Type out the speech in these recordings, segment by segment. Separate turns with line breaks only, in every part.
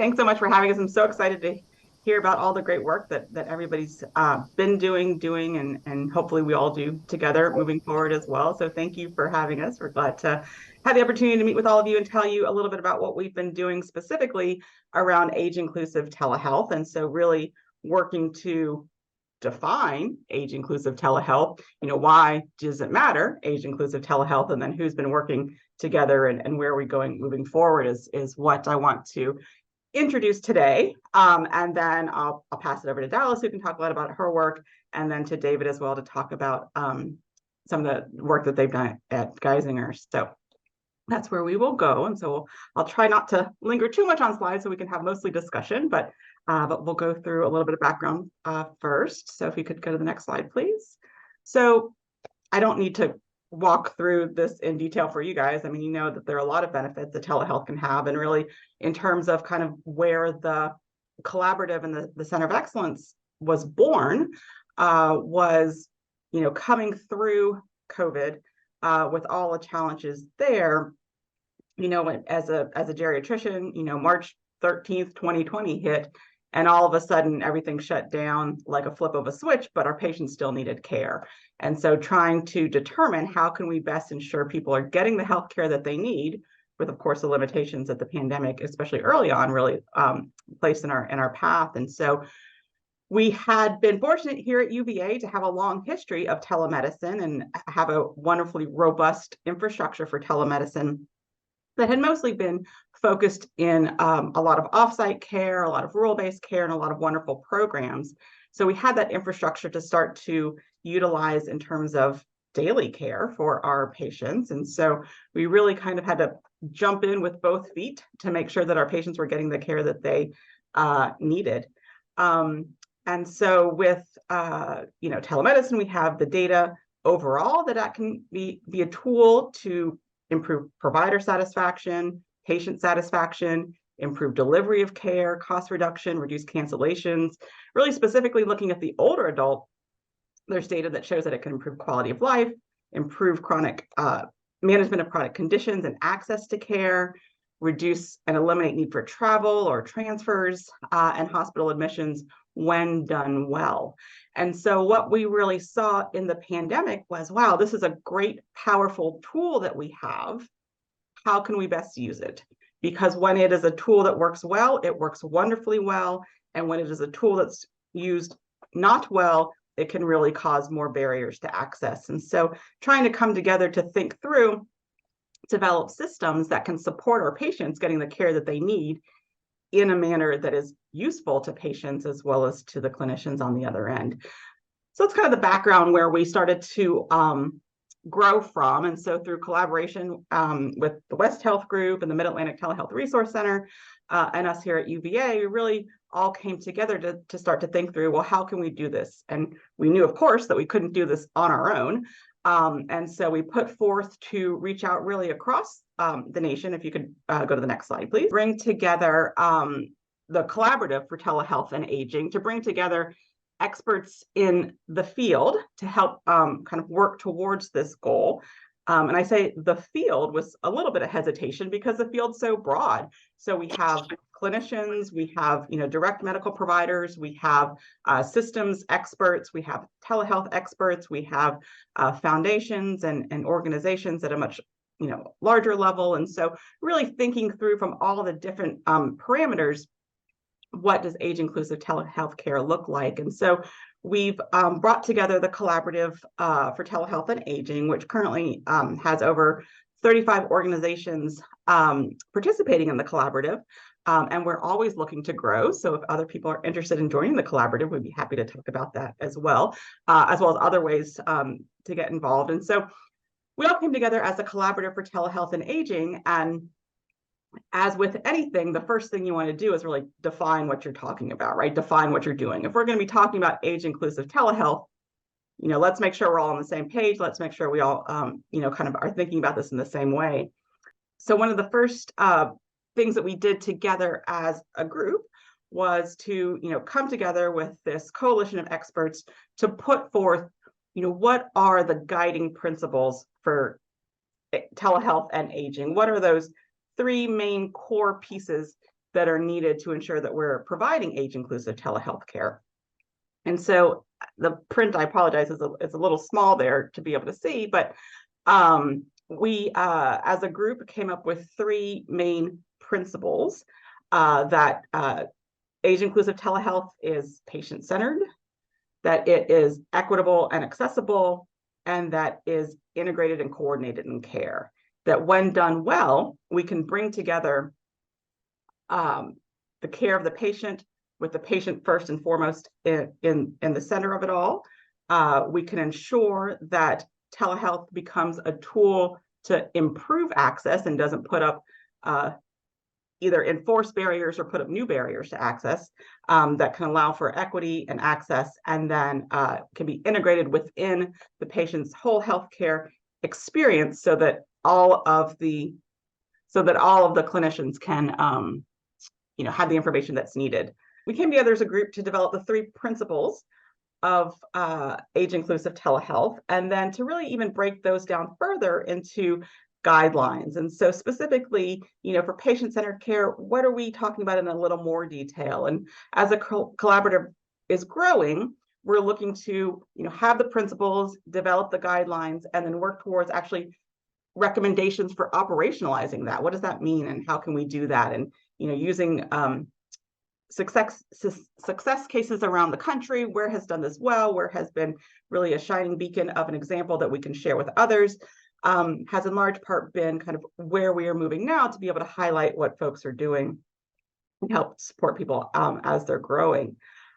Thanks so much for having us. I'm so excited to hear about all the great work that everybody's been doing, and hopefully we all do together moving forward as well. So thank you for having us. We're glad to have the opportunity to meet with all of you and tell you a little bit about what we've been doing specifically around age-inclusive telehealth. And so really working to define age-inclusive telehealth, why does it matter, age-inclusive telehealth, and then who's been working together and where are we going moving forward is what I want to introduce today. And then I'll pass it over to Dallas, who can talk a lot about her work, and then to David as well to talk about some of the work that they've done at Geisinger. So that's where we will go. And so I'll try not to linger too much on slides so we can have mostly discussion, but we'll go through a little bit of background first. So if you could go to the next slide, please. So I don't need to walk through this in detail for you guys. I mean, you know that there are a lot of benefits that telehealth can have, and really in terms of kind of where the collaborative and the Center of Excellence was born, was, coming through COVID with all the challenges there, as a geriatrician, March 13th, 2020 hit, and all of a sudden everything shut down like a flip of a switch, but our patients still needed care. And so trying to determine how can we best ensure people are getting the healthcare that they need, with of course the limitations that the pandemic, especially early on, really placed in our path. And so we had been fortunate here at UVA to have a long history of telemedicine and have a wonderfully robust infrastructure for telemedicine that had mostly been focused in a lot of offsite care, a lot of rural-based care, and a lot of wonderful programs. So we had that infrastructure to start to utilize in terms of daily care for our patients. And so we really kind of had to jump in with both feet to make sure that our patients were getting the care that they needed. And so with telemedicine, we have the data overall that can be a tool to improve provider satisfaction, patient satisfaction, improve delivery of care, cost reduction, reduce cancellations. Really specifically looking at the older adult, there's data that shows that it can improve quality of life, improve chronic management of chronic conditions and access to care, reduce and eliminate need for travel or transfers and hospital admissions when done well. And so what we really saw in the pandemic was, wow, this is a great, powerful tool that we have. How can we best use it? Because when it is a tool that works well, it works wonderfully well. And when it is a tool that's used not well, it can really cause more barriers to access. And so trying to come together to think through, develop systems that can support our patients getting the care that they need in a manner that is useful to patients as well as to the clinicians on the other end. So it's kind of the background where we started to grow from. And so through collaboration with the West Health Group and the Mid-Atlantic Telehealth Resource Center and us here at UVA, we really all came together to start to think through, well, how can we do this? And we knew, of course, that we couldn't do this on our own. And so we put forth to reach out really across the nation. If you could go to the next slide, please. Bring together the collaborative for telehealth and aging to bring together experts in the field to help kind of work towards this goal. And I say the field was a little bit of hesitation because the field's so broad. So we have clinicians, we have direct medical providers, we have systems experts, we have telehealth experts, we have foundations and organizations at a much larger level. And so really thinking through from all the different parameters, what does age-inclusive telehealth care look like? And so we've brought together the collaborative for telehealth and aging, which currently has over 35 organizations participating in the collaborative. And we're always looking to grow. So if other people are interested in joining the collaborative, we'd be happy to talk about that as well as other ways to get involved. And so we all came together as a collaborative for telehealth and aging. And as with anything, the first thing you want to do is really define what you're talking about, right? Define what you're doing. If we're going to be talking about age-inclusive telehealth, let's make sure we're all on the same page. Let's make sure we all, kind of are thinking about this in the same way. So one of the first things that we did together as a group was to, come together with this coalition of experts to put forth, what are the guiding principles for telehealth and aging? What are those three main core pieces that are needed to ensure that we're providing age-inclusive telehealth care. And so the print, I apologize, is a little small there to be able to see, but we, as a group, came up with 3 main principles that age-inclusive telehealth is patient-centered, that it is equitable and accessible, and that is integrated and coordinated in care. That when done well, we can bring together the care of the patient with the patient first and foremost in the center of it all. We can ensure that telehealth becomes a tool to improve access and doesn't put up either enforce barriers or put up new barriers to access, that can allow for equity and access, and then can be integrated within the patient's whole healthcare experience, so that all of the clinicians can have the information that's needed. We came together as a group to develop the 3 principles of age-inclusive telehealth, and then to really even break those down further into guidelines. And so specifically, for patient-centered care, what are we talking about in a little more detail? And as a collaborative is growing, we're looking to have the principles, develop the guidelines, and then work towards actually recommendations for operationalizing that. What does that mean, and how can we do that? And using success cases around the country, where has done this well, where has been really a shining beacon of an example that we can share with others, has in large part been kind of where we are moving now, to be able to highlight what folks are doing and help support people as they're growing.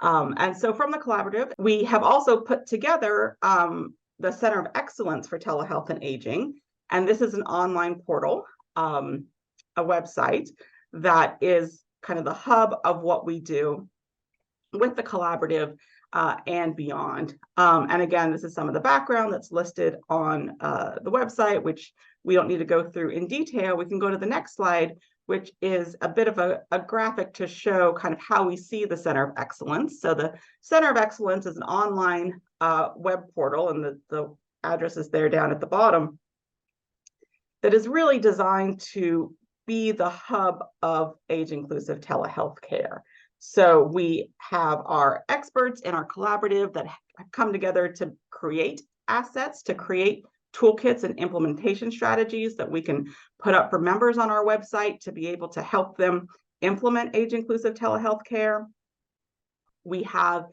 And so from the collaborative, we have also put together the Center of Excellence for Telehealth and Aging. And this is an online portal, a website that is kind of the hub of what we do with the collaborative and beyond. And again, this is some of the background that's listed on the website, which we don't need to go through in detail. We can go to the next slide, which is a bit of a graphic to show kind of how we see the Center of Excellence. So the Center of Excellence is an online web portal, and the address is there down at the bottom, that is really designed to be the hub of age-inclusive telehealth care. So we have our experts in our collaborative that have come together to create assets, to create toolkits and implementation strategies that we can put up for members on our website to be able to help them implement age-inclusive telehealth care. We have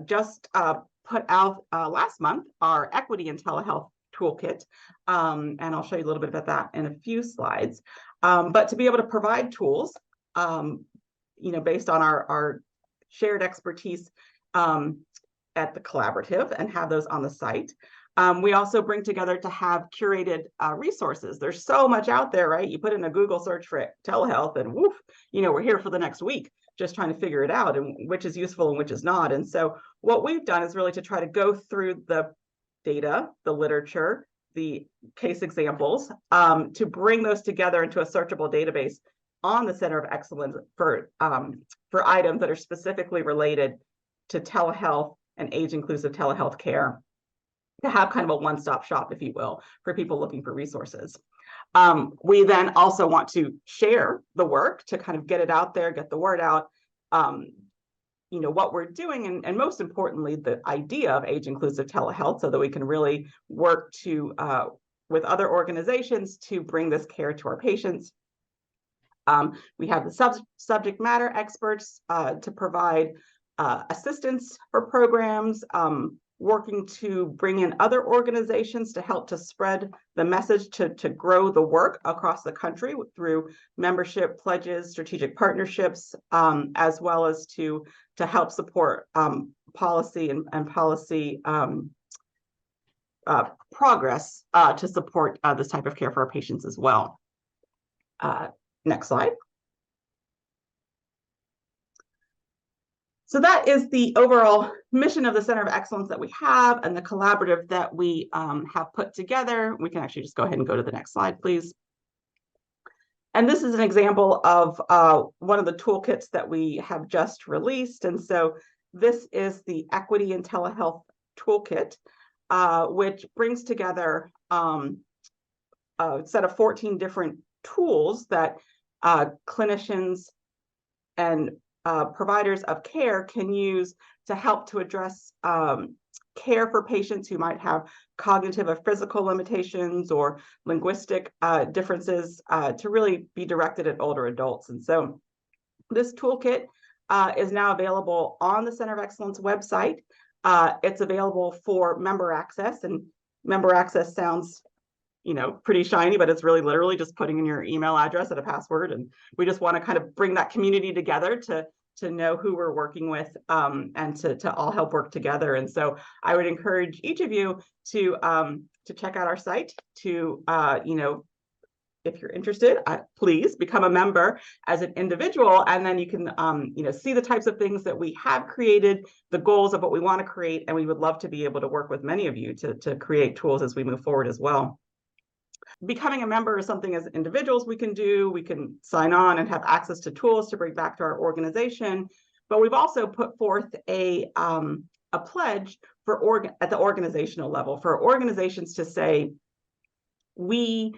just put out last month our Equity in Telehealth toolkit, and I'll show you a little bit about that in a few slides. But to be able to provide tools, based on our shared expertise at the collaborative, and have those on the site. We also bring together to have curated resources. There's so much out there, right? You put in a Google search for telehealth and woof, we're here for the next week, just trying to figure it out and which is useful and which is not. And so what we've done is really to try to go through the data, the literature, the case examples, to bring those together into a searchable database on the Center of Excellence for items that are specifically related to telehealth and age-inclusive telehealth care, to have kind of a one-stop shop, if you will, for people looking for resources. We then also want to share the work to kind of get it out there, get the word out, what we're doing, and most importantly, the idea of age-inclusive telehealth, so that we can really work to with other organizations to bring this care to our patients. We have the subject matter experts to provide assistance for programs, working to bring in other organizations to help to spread the message, to grow the work across the country through membership pledges, strategic partnerships, as well as to help support policy and policy progress to support this type of care for our patients as well. Next slide. So that is the overall mission of the Center of Excellence that we have, and the collaborative that we have put together. We can actually just go ahead and go to the next slide, please. And this is an example of one of the toolkits that we have just released. And so this is the Equity in Telehealth toolkit, which brings together a set of 14 different tools that clinicians and providers of care can use to help to address care for patients who might have cognitive or physical limitations or linguistic differences to really be directed at older adults. And so this toolkit is now available on the Center of Excellence website. It's available for member access, and member access sounds, pretty shiny, but it's really literally just putting in your email address and a password. And we just want to kind of bring that community together to know who we're working with and to all help work together. And so I would encourage each of you to check out our site, to if you're interested, please become a member as an individual, and then you can see the types of things that we have created, the goals of what we want to create, and we would love to be able to work with many of you to create tools as we move forward as well. Becoming a member is something as individuals we can do. We can sign on and have access to tools to bring back to our organization, but we've also put forth a pledge at the organizational level for organizations to say, we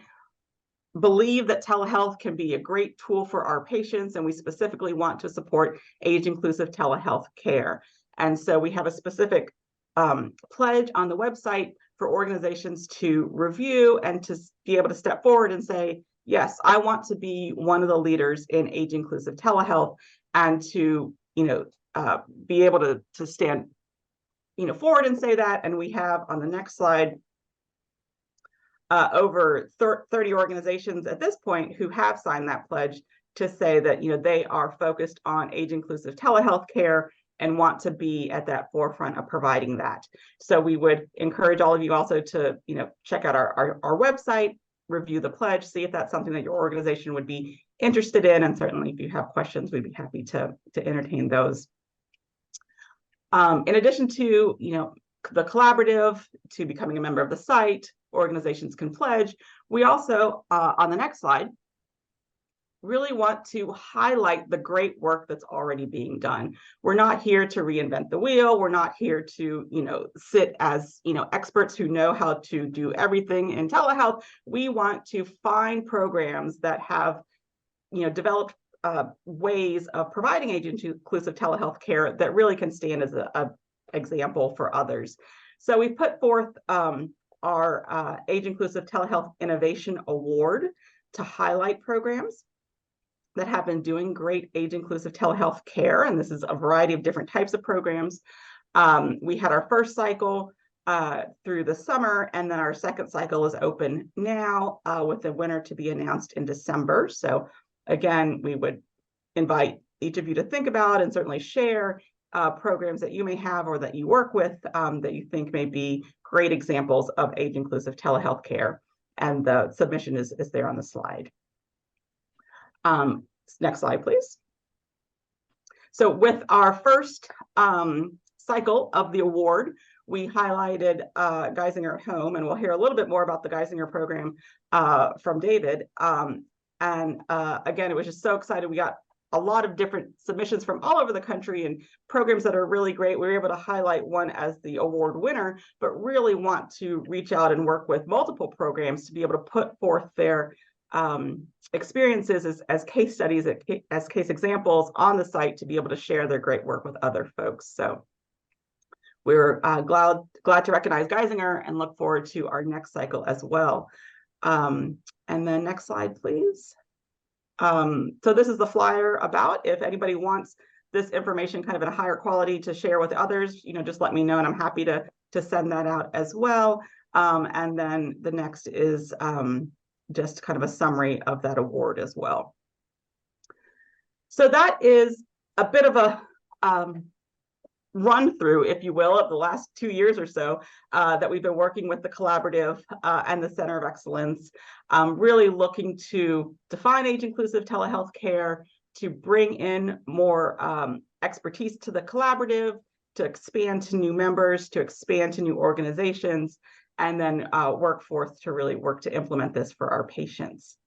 believe that telehealth can be a great tool for our patients, and we specifically want to support age-inclusive telehealth care. And so we have a specific pledge on the website for organizations to review and to be able to step forward and say, yes, I want to be one of the leaders in age-inclusive telehealth, and to be able to stand forward and say that. And we have on the next slide over 30 organizations at this point who have signed that pledge to say that they are focused on age-inclusive telehealth care and want to be at that forefront of providing that. So we would encourage all of you also to check out our website, review the pledge, see if that's something that your organization would be interested in, and certainly if you have questions, we'd be happy to entertain those. In addition to the collaborative, to becoming a member of the site, organizations can pledge. We also, on the next slide, really want to highlight the great work that's already being done. We're not here to reinvent the wheel. We're not here to, sit as, experts who know how to do everything in telehealth. We want to find programs that have, developed ways of providing age-inclusive telehealth care that really can stand as an example for others. So we put forth our Age-Inclusive Telehealth Innovation Award to highlight programs that have been doing great age-inclusive telehealth care, and this is a variety of different types of programs. We had our first cycle through the summer, and then our second cycle is open now with the winner to be announced in December. So again, we would invite each of you to think about and certainly share programs that you may have or that you work with that you think may be great examples of age-inclusive telehealth care. And the submission is there on the slide. Next slide, please. So with our first cycle of the award, we highlighted Geisinger at Home, and we'll hear a little bit more about the Geisinger program from David. Again, it was just so exciting. We got a lot of different submissions from all over the country and programs that are really great. We were able to highlight one as the award winner, but really want to reach out and work with multiple programs to be able to put forth their experiences as case studies, as case examples on the site to be able to share their great work with other folks. So we're glad to recognize Geisinger and look forward to our next cycle as well. And then next slide, please. So this is the flyer about. If anybody wants this information kind of in a higher quality to share with others, just let me know, and I'm happy to send that out as well. And then the next is just kind of a summary of that award as well. So that is a bit of a run through, if you will, of the last 2 years or so that we've been working with the collaborative and the Center of Excellence, really looking to define age-inclusive telehealth care, to bring in more expertise to the collaborative, to expand to new members, to expand to new organizations, and then work forth to really work to implement this for our patients.